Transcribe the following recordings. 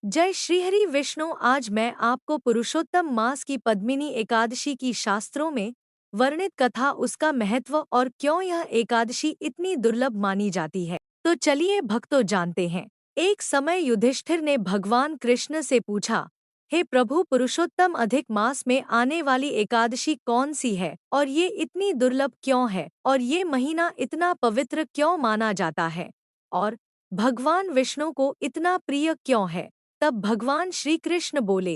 जय श्रीहरि विष्णु। आज मैं आपको पुरुषोत्तम मास की पद्मिनी एकादशी की शास्त्रों में वर्णित कथा, उसका महत्व और क्यों यह एकादशी इतनी दुर्लभ मानी जाती है। तो चलिए भक्तों जानते हैं। एक समय युधिष्ठिर ने भगवान कृष्ण से पूछा, हे प्रभु, पुरुषोत्तम अधिक मास में आने वाली एकादशी कौन सी है और ये इतनी दुर्लभ क्यों है और ये महीना इतना पवित्र क्यों माना जाता है और भगवान विष्णु को इतना प्रिय क्यों है। तब भगवान श्री कृष्ण बोले,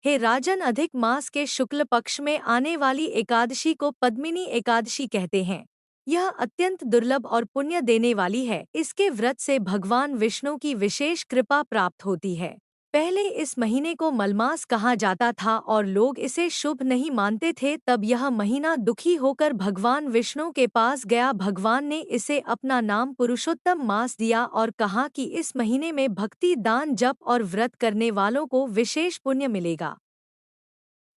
हे राजन, अधिक मास के शुक्ल पक्ष में आने वाली एकादशी को पद्मिनी एकादशी कहते हैं। यह अत्यंत दुर्लभ और पुण्य देने वाली है। इसके व्रत से भगवान विष्णु की विशेष कृपा प्राप्त होती है। पहले इस महीने को मलमास कहा जाता था और लोग इसे शुभ नहीं मानते थे। तब यह महीना दुखी होकर भगवान विष्णु के पास गया। भगवान ने इसे अपना नाम पुरुषोत्तम मास दिया और कहा कि इस महीने में भक्ति, दान, जप और व्रत करने वालों को विशेष पुण्य मिलेगा।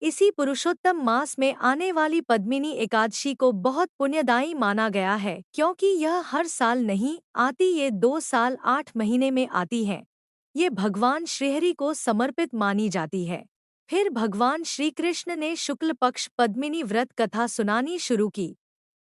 इसी पुरुषोत्तम मास में आने वाली पद्मिनी एकादशी को बहुत पुण्यदायी माना गया है, क्योंकि यह हर साल नहीं आती, ये 2 साल 8 महीने में आती है। ये भगवान श्रीहरि को समर्पित मानी जाती है। फिर भगवान श्री कृष्ण ने शुक्ल पक्ष पद्मिनी व्रत कथा सुनानी शुरू की।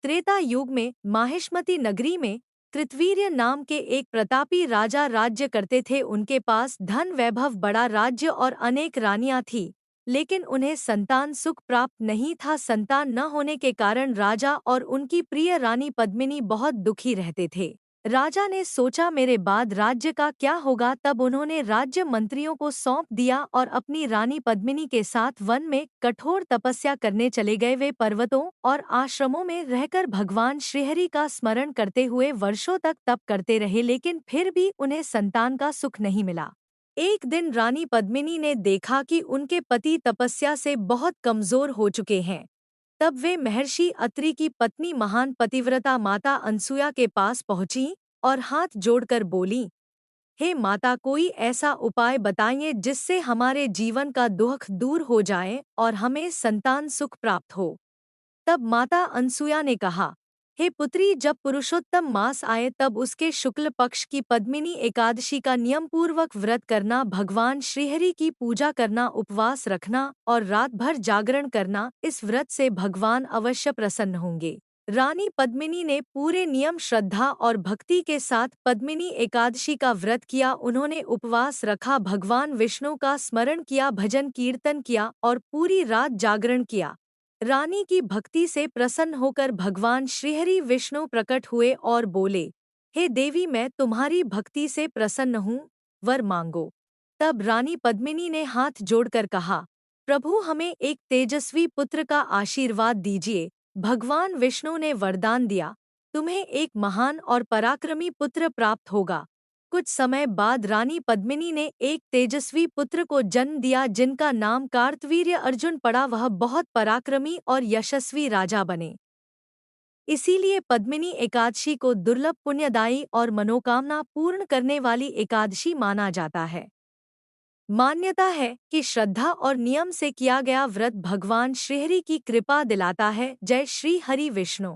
त्रेता युग में माहिष्मती नगरी में कृतवीर्य नाम के एक प्रतापी राजा राज्य करते थे। उनके पास धन, वैभव, बड़ा राज्य और अनेक रानियां थीं, लेकिन उन्हें संतान सुख प्राप्त नहीं था। संतान न होने के कारण राजा और उनकी प्रिय रानी पद्मिनी बहुत दुखी रहते थे। राजा ने सोचा, मेरे बाद राज्य का क्या होगा। तब उन्होंने राज्य मंत्रियों को सौंप दिया और अपनी रानी पद्मिनी के साथ वन में कठोर तपस्या करने चले गए। वे पर्वतों और आश्रमों में रहकर भगवान श्रीहरि का स्मरण करते हुए वर्षों तक तप करते रहे, लेकिन फिर भी उन्हें संतान का सुख नहीं मिला। एक दिन रानी पद्मिनी ने देखा कि उनके पति तपस्या से बहुत कमजोर हो चुके हैं। तब वे महर्षि अत्रि की पत्नी महान पतिव्रता माता अनसुया के पास पहुंची और हाथ जोड़कर बोली, हे माता, कोई ऐसा उपाय बताइए जिससे हमारे जीवन का दुख दूर हो जाए और हमें संतान सुख प्राप्त हो। तब माता अनसुया ने कहा, हे पुत्री, जब पुरुषोत्तम मास आए तब उसके शुक्ल पक्ष की पद्मिनी एकादशी का नियम पूर्वक व्रत करना, भगवान श्रीहरि की पूजा करना, उपवास रखना और रात भर जागरण करना। इस व्रत से भगवान अवश्य प्रसन्न होंगे। रानी पद्मिनी ने पूरे नियम, श्रद्धा और भक्ति के साथ पद्मिनी एकादशी का व्रत किया। उन्होंने उपवास रखा, भगवान विष्णु का स्मरण किया, भजन कीर्तन किया और पूरी रात जागरण किया। रानी की भक्ति से प्रसन्न होकर भगवान श्रीहरि विष्णु प्रकट हुए और बोले, हे देवी, मैं तुम्हारी भक्ति से प्रसन्न हूँ, वर मांगो। तब रानी पद्मिनी ने हाथ जोड़कर कहा, प्रभु, हमें एक तेजस्वी पुत्र का आशीर्वाद दीजिए। भगवान विष्णु ने वरदान दिया, तुम्हें एक महान और पराक्रमी पुत्र प्राप्त होगा। कुछ समय बाद रानी पद्मिनी ने एक तेजस्वी पुत्र को जन्म दिया, जिनका नाम कार्तवीर्य अर्जुन पड़ा। वह बहुत पराक्रमी और यशस्वी राजा बने। इसीलिए पद्मिनी एकादशी को दुर्लभ, पुण्यदायी और मनोकामना पूर्ण करने वाली एकादशी माना जाता है। मान्यता है कि श्रद्धा और नियम से किया गया व्रत भगवान श्रीहरि की कृपा दिलाता है। जय श्री हरि विष्णु।